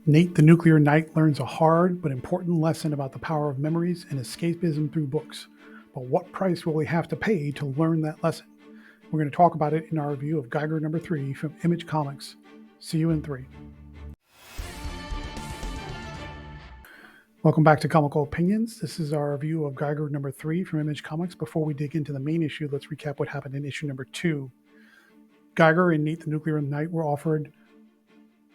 Nate the Nuclear Knight learns a hard but important lesson about the power of memories and escapism through books. But what price will he have to pay to learn that lesson? We're going to talk about it in our review of Geiger number 3 from Image Comics. See you in 3. Welcome back to Comical Opinions. This is our review of Geiger number 3 from Image Comics. Before we dig into the main issue, let's recap what happened in issue number 2. Geiger and Nate the Nuclear Knight were offered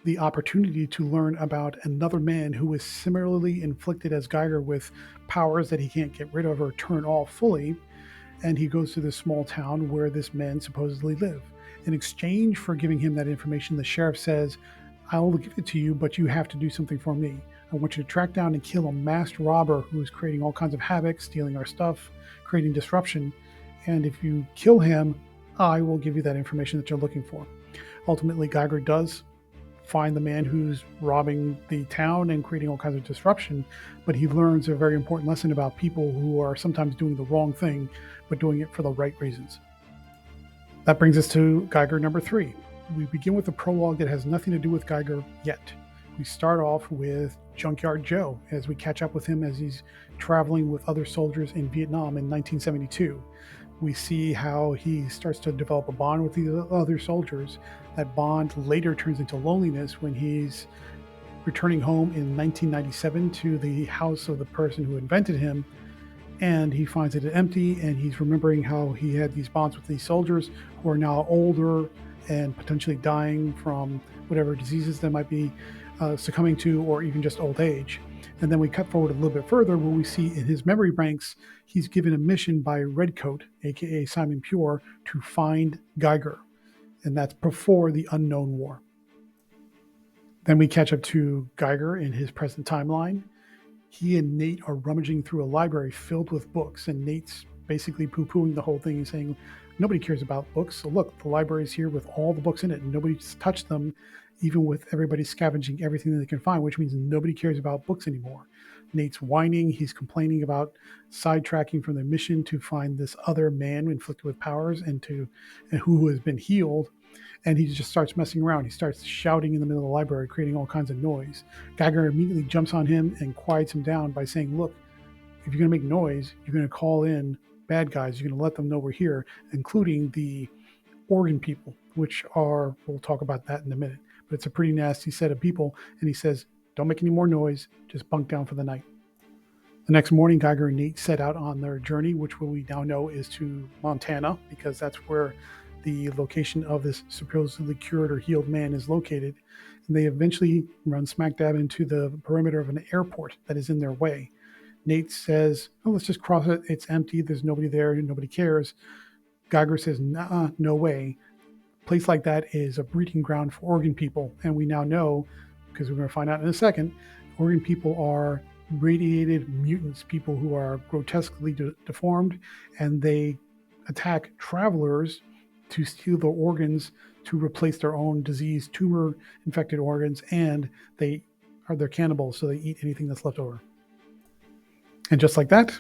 the opportunity to learn about another man who was similarly inflicted as Geiger with powers that he can't get rid of or turn off fully. And he goes to this small town where this man supposedly lived. In exchange for giving him that information, the sheriff says, I will give it to you, but you have to do something for me. I want you to track down and kill a masked robber who's creating all kinds of havoc, stealing our stuff, creating disruption. And if you kill him, I will give you that information that you're looking for. Ultimately, Geiger does find the man who's robbing the town and creating all kinds of disruption, but he learns a very important lesson about people who are sometimes doing the wrong thing, but doing it for the right reasons. That brings us to Geiger number 3. We begin with a prologue that has nothing to do with Geiger yet. We start off with Junkyard Joe as we catch up with him as he's traveling with other soldiers in Vietnam in 1972. We see how he starts to develop a bond with the other soldiers. That bond later turns into loneliness when he's returning home in 1997 to the house of the person who invented him, and he finds it empty, and he's remembering how he had these bonds with these soldiers who are now older and potentially dying from whatever diseases they might be succumbing to, or even just old age. And then we cut forward a little bit further where we see in his memory banks, he's given a mission by Redcoat, aka Simon Pure, to find Geiger. And that's before the Unknown War. Then we catch up to Geiger in his present timeline. He and Nate are rummaging through a library filled with books, and Nate's basically poo-pooing the whole thing and saying, nobody cares about books. So look, the library's here with all the books in it, and nobody's touched them, even with everybody scavenging everything that they can find, which means nobody cares about books anymore. Nate's whining. He's complaining about sidetracking from their mission to find this other man inflicted with powers and who has been healed. And he just starts messing around. He starts shouting in the middle of the library, creating all kinds of noise. Geiger immediately jumps on him and quiets him down by saying, look, if you're going to make noise, you're going to call in bad guys. You're going to let them know we're here, including the organ people, which are, we'll talk about that in a minute. But it's a pretty nasty set of people. And he says, don't make any more noise. Just bunk down for the night. The next morning, Geiger and Nate set out on their journey, which we now know is to Montana, because that's where the location of this supposedly cured or healed man is located. And they eventually run smack dab into the perimeter of an airport that is in their way. Nate says, oh, let's just cross it. It's empty. There's nobody there. Nobody cares. Geiger says, nah, no way. A place like that is a breeding ground for organ people. And we now know, because we're going to find out in a second, organ people are radiated mutants, people who are grotesquely deformed, and they attack travelers to steal their organs to replace their own diseased tumor-infected organs, and they're cannibals, so they eat anything that's left over. And just like that,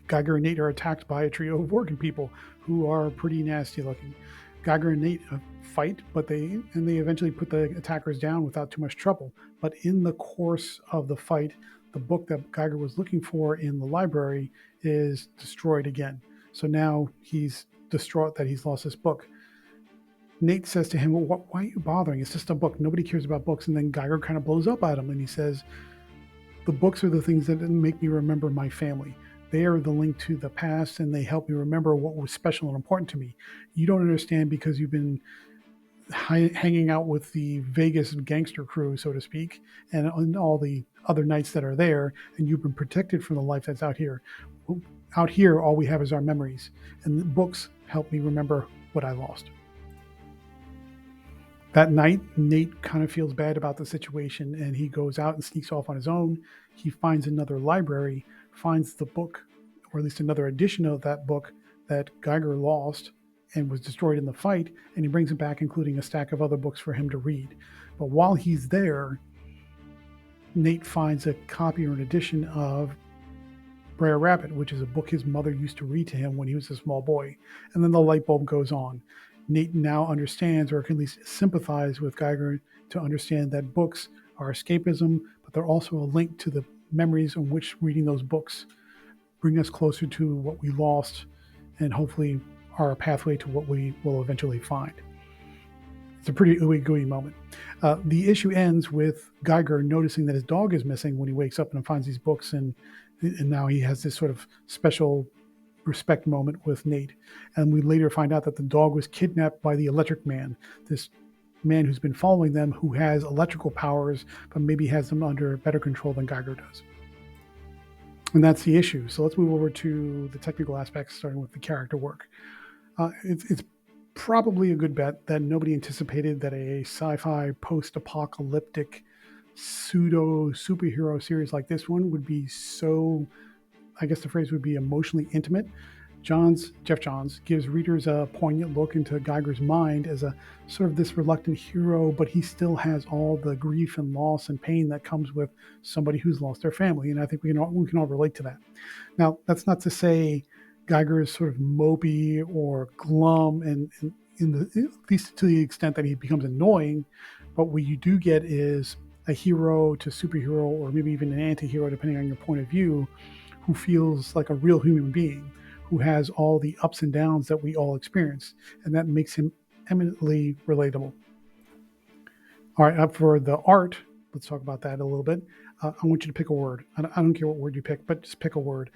Geiger and Nate are attacked by a trio of organ people who are pretty nasty looking. Geiger and Nate fight, but they eventually put the attackers down without too much trouble. But in the course of the fight, the book that Geiger was looking for in the library is destroyed again. So now he's distraught that he's lost this book. Nate says to him, well, why are you bothering? It's just a book. Nobody cares about books. And then Geiger kind of blows up at him and he says, the books are the things that make me remember my family. They are the link to the past, and they help me remember what was special and important to me. You don't understand because you've been hanging out with the Vegas gangster crew, so to speak, and all the other knights that are there, and you've been protected from the life that's out here. Out here, all we have is our memories, and the books help me remember what I lost. That night, Nate kind of feels bad about the situation, and he goes out and sneaks off on his own. He finds another library, finds the book, or at least another edition of that book that Geiger lost and was destroyed in the fight, and he brings it back, including a stack of other books for him to read. But while he's there, Nate finds a copy or an edition of Brer Rabbit, which is a book his mother used to read to him when he was a small boy. And then the light bulb goes on. Nate now understands, or can at least sympathize with Geiger to understand that books our escapism, but they're also a link to the memories in which reading those books bring us closer to what we lost and hopefully are a pathway to what we will eventually find. It's a pretty ooey gooey moment. The issue ends with Geiger noticing that his dog is missing when he wakes up and finds these books, and now he has this sort of special respect moment with Nate. And we later find out that the dog was kidnapped by the Electric Man, this man who's been following them, who has electrical powers, but maybe has them under better control than Geiger does. And that's the issue. So let's move over to the technical aspects, starting with the character work. It's probably a good bet that nobody anticipated that a sci-fi post-apocalyptic pseudo superhero series like this one would be so, I guess the phrase would be, emotionally intimate. Jeff Johns gives readers a poignant look into Geiger's mind as a sort of this reluctant hero, but he still has all the grief and loss and pain that comes with somebody who's lost their family. And I think we can all relate to that. Now, that's not to say Geiger is sort of mopey or glum, and at least to the extent that he becomes annoying. But what you do get is a hero to superhero, or maybe even an anti-hero, depending on your point of view, who feels like a real human being, who has all the ups and downs that we all experience, and that makes him eminently relatable. All right, up for the art, let's talk about that a little bit. I want you to pick a word. I don't care what word you pick, but just pick a word.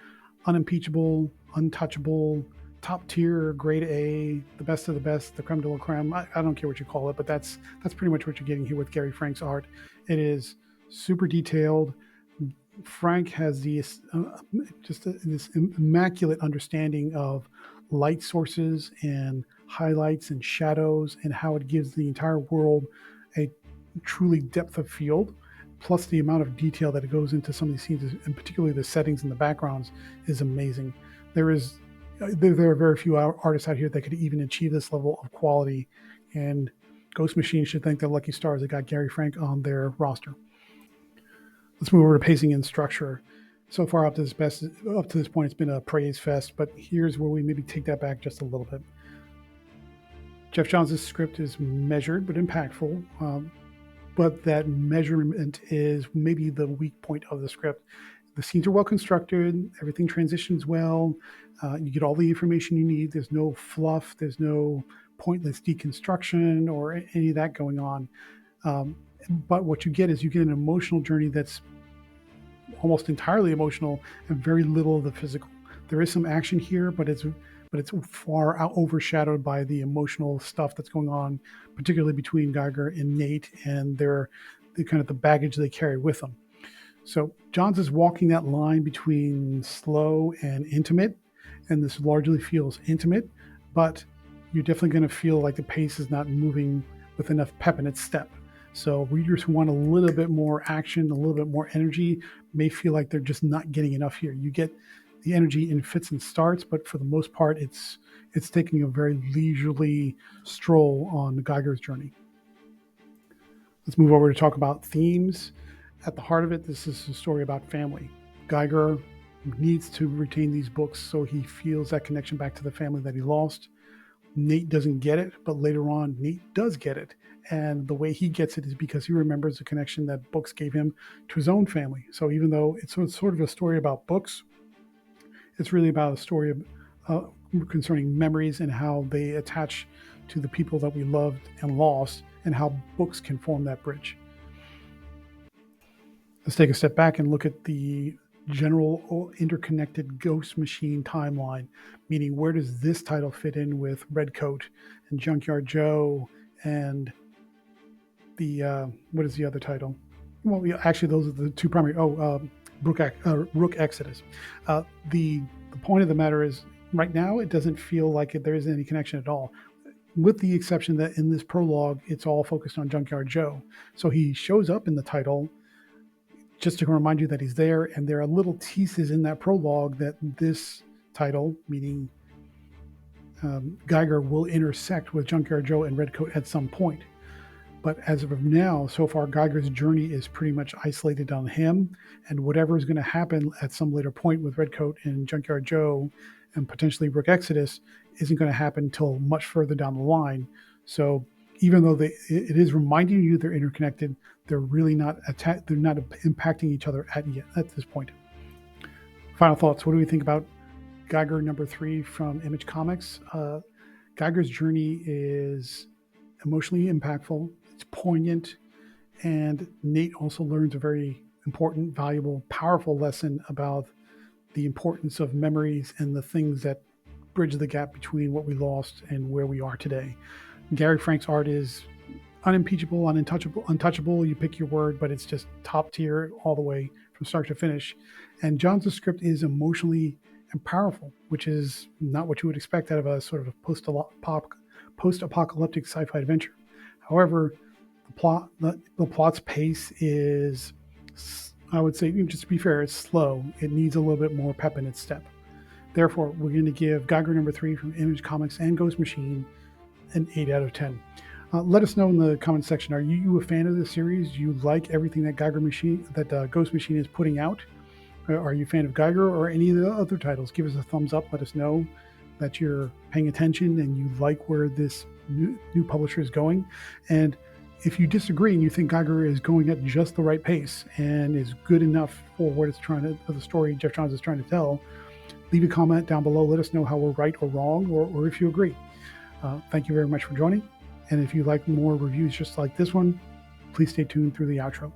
Unimpeachable, untouchable, top tier, grade A, the best of the best, the creme de la creme. I don't care what you call it, but that's pretty much what you're getting here with Gary Frank's art. It is super detailed. Frank has this immaculate understanding of light sources and highlights and shadows, and how it gives the entire world a truly depth of field. Plus, the amount of detail that it goes into some of these scenes, and particularly the settings and the backgrounds, is amazing. There are very few artists out here that could even achieve this level of quality, and Ghost Machine should thank their lucky stars that got Gary Frank on their roster. Let's move over to pacing and structure. So far up to this point, it's been a praise fest, but here's where we maybe take that back just a little bit. Jeff Johns' script is measured but impactful, but that measurement is maybe the weak point of the script. The scenes are well constructed, everything transitions well, you get all the information you need, there's no fluff, there's no pointless deconstruction or any of that going on. But what you get is an emotional journey that's almost entirely emotional and very little of the physical. There is some action here, but it's far overshadowed by the emotional stuff that's going on, particularly between Geiger and Nate and the baggage they carry with them. So Johns is walking that line between slow and intimate, and this largely feels intimate, but you're definitely going to feel like the pace is not moving with enough pep in its step. So readers who want a little bit more action, a little bit more energy, may feel like they're just not getting enough here. You get the energy in fits and starts, but for the most part, it's taking a very leisurely stroll on Geiger's journey. Let's move over to talk about themes. At the heart of it, this is a story about family. Geiger needs to retain these books so he feels that connection back to the family that he lost. Nate doesn't get it, but later on, Nate does get it. And the way he gets it is because he remembers the connection that books gave him to his own family. So even though it's sort of a story about books, it's really about a story concerning memories and how they attach to the people that we loved and lost, and how books can form that bridge. Let's take a step back and look at the general interconnected Ghost Machine timeline, meaning where does this title fit in with Redcoat and Junkyard Joe and the what is the other title? Well, actually, those are the two primary. Rook Exodus. The point of the matter is, right now, it doesn't feel like there is any connection at all, with the exception that in this prologue, it's all focused on Junkyard Joe. So he shows up in the title just to remind you that he's there, and there are little teases in that prologue that this title, meaning Geiger, will intersect with Junkyard Joe and Redcoat at some point. But as of now, so far, Geiger's journey is pretty much isolated on him, and whatever is going to happen at some later point with Redcoat and Junkyard Joe and potentially Rook Exodus isn't going to happen until much further down the line. So even though it is reminding you they're interconnected, they're really not they're not impacting each other at this point. Final thoughts. What do we think about Geiger number 3 from Image Comics? Geiger's journey is emotionally impactful. It's poignant, and Nate also learns a very important, valuable, powerful lesson about the importance of memories and the things that bridge the gap between what we lost and where we are today. Gary Frank's art is unimpeachable, untouchable. You pick your word, but it's just top tier all the way from start to finish. And John's script is emotionally and powerful, which is not what you would expect out of a sort of a post-apocalyptic sci-fi adventure. However, the plot's pace is, I would say, just to be fair, it's slow. It needs a little bit more pep in its step. Therefore, we're going to give Geiger number 3 from Image Comics and Ghost Machine an 8 out of 10. Let us know in the comment section. Are you a fan of this series? Do you like everything that Ghost Machine is putting out? Are you a fan of Geiger or any of the other titles? Give us a thumbs up. Let us know that you're paying attention and you like where this new publisher is going. And if you disagree and you think Geiger is going at just the right pace and is good enough for what it's for the story Geoff Johns is trying to tell, leave a comment down below. Let us know how we're right or wrong, or if you agree. Thank you very much for joining. And if you like more reviews just like this one, please stay tuned through the outro.